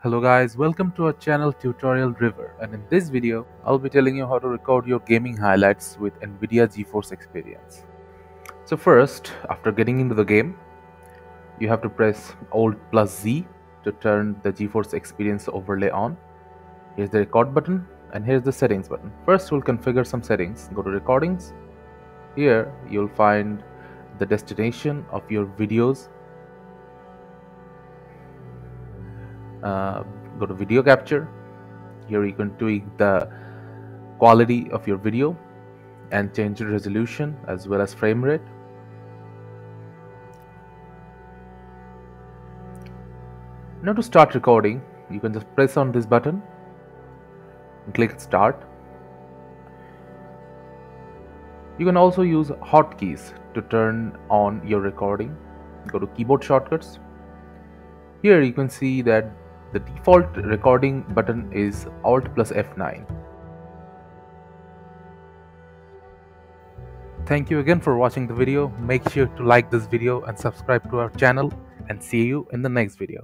Hello guys, welcome to our channel Tutorial River, and in this video I'll be telling you how to record your gaming highlights with Nvidia GeForce Experience. So first, after getting into the game, you have to press Alt+Z to turn the GeForce Experience overlay on. Here's the record button and here's the settings button. First we'll configure some settings. Go to recordings. Here you'll find the destination of your videos. Go to video capture. Here you can tweak the quality of your video and change the resolution as well as frame rate. Now to start recording, you can just press on this button and click start. You can also use hotkeys to turn on your recording. Go to keyboard shortcuts. Here you can see that the default recording button is Alt+F9. Thank you again for watching the video. Make sure to like this video and subscribe to our channel, and see you in the next video.